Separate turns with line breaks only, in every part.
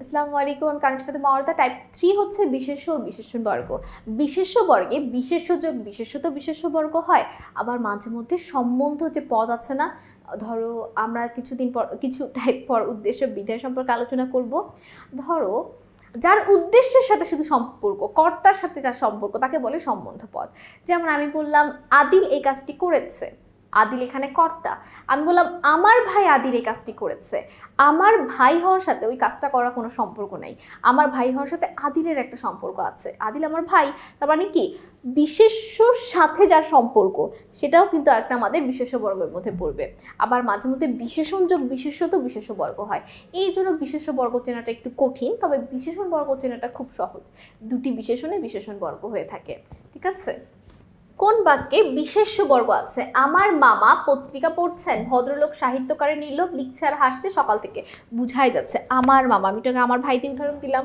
আসসালামু আলাইকুম, আমি কানিজ ফাতেমা অর্দা। টাইপ 3 হচ্ছে বিশেষ্য ও বিশেষণ বর্গ। বিশেষ্য বর্গে বিশেষ্যযোগ বিশেষ্যত বিশেষ্য বর্গ হয়। আবার মাঝে মধ্যে সম্বন্ধ যে পদ আছে না, ধরো আমরা কিছুদিন পর কিছু টাইপ পর উদ্দেশ্য বিধেয় সম্পর্কে আলোচনা করব। ধরো যার উদ্দেশ্যের সাথে শুধু সম্পর্ক, কর্তার সাথে যার সম্পর্ক, তাকে বলে সম্বন্ধ পদ। যেমন আমি বললাম আদিল এই কাজটি করেছে, আদিল এখানে কর্তা। আমি বললাম আমার ভাই আদিল এই কাজটি করেছে, আমার ভাই হওয়ার সাথে ওই কাজটা করার কোনো সম্পর্ক নাই, আমার ভাই হওয়ার সাথে আদিলের একটা সম্পর্ক আছে, আদিল আমার ভাই। তার মানে কি, বিশেষ্যর সাথে যার সম্পর্ক সেটাও কিন্তু একটা আমাদের বিশেষ্য বর্গের মধ্যে পড়বে। আবার মাঝে মধ্যে বিশেষণ যোগ বিশেষ্যত বিশেষ্য বর্গ হয়। এই জন্য বিশেষ্য বর্গ চেনাটা একটু কঠিন, তবে বিশেষণ বর্গ চেনাটা খুব সহজ। দুটি বিশেষণে বিশেষণ বর্গ হয়ে থাকে, ঠিক আছে। কোন বাক্যে বিশেষ্য বর্গ আছে? আমার মামা পত্রিকা পড়ছেন, ভদ্রলোক সাহিত্যকারের নির্লোভ লিখছে আর হাসছে সকাল থেকে। বুঝাই যাচ্ছে আমার মামা। আমি তোকে আমার ভাই দিয়ে উদাহরণ দিলাম।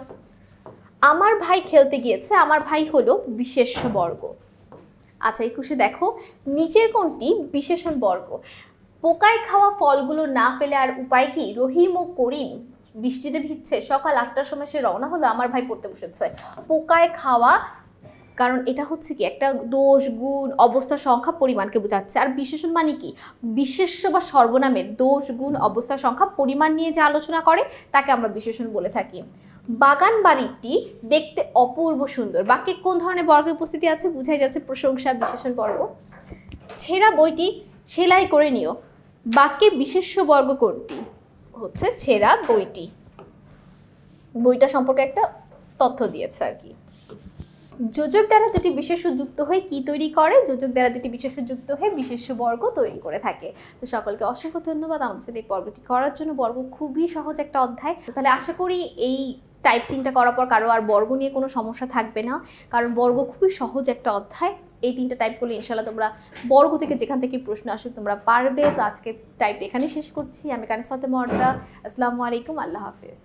আমার ভাই খেলতে গিয়েছে, আমার ভাই হলো বিশেষ্য বর্গ। আচ্ছা 21 দেখো, নিচের কোনটি বিশেষণ বর্গ? পোকায় খাওয়া ফলগুলো না ফেলে আর উপায় কি? রহিম ও করিম বৃষ্টিতে ভিজছে, সকাল 8টার সময় সে রওনা হলো, আমার ভাই পড়তে বসেছে। পোকায় খাওয়া, কারণ এটা হচ্ছে কি একটা দোষ গুণ অবস্থা সংখ্যা পরিমাণকে বোঝাচ্ছে। আর বিশেষণ মানে কি, বিশেষ্য বা সর্বনামের দোষ গুণ অবস্থা সংখ্যা পরিমাণ নিয়ে যে আলোচনা করে তাকে আমরা বিশেষণ বলে থাকি। বাগান বাড়িটি দেখতে অপূর্ব সুন্দর, বাক্যে কোন ধরনের বর্গের উপস্থিতি আছে? বুঝাই যাচ্ছে প্রশংসা, বিশেষণ বর্গ। ছেঁড়া বইটি সেলাই করে নিও, বাক্যে বিশেষ্য বর্গ কোনটি? হচ্ছে ছেঁড়া বইটি। বইটা সম্পর্কে একটা তথ্য দিয়েছে আর কি। যোজক দ্বারা দুটি বিশেষ্য যুক্ত হয়ে কি তৈরি করে? যোজক দ্বারা দুটি বিশেষ্য যুক্ত হয়ে বিশেষ্য বর্গ তৈরি করে থাকে। তো সকলকে অসংখ্য ধন্যবাদ আমাদের সাথে এই পর্বটি করার জন্য। বর্গ খুবই সহজ একটা অধ্যায়। তাহলে আশা করি এই টাইপ 3টা করার পর কারো আর বর্গ নিয়ে কোনো সমস্যা থাকবে না, কারণ বর্গ খুবই সহজ একটা অধ্যায়। এই 3টা টাইপ করলে ইনশাল্লাহ তোমরা বর্গ থেকে যেখান থেকে প্রশ্ন আসুক তোমরা পারবে। তো আজকে টাইপ এখানেই শেষ করছি। আমি কানিজ ফাতেমা অর্দা। আসসালামু আলাইকুম, আল্লাহ হাফেজ।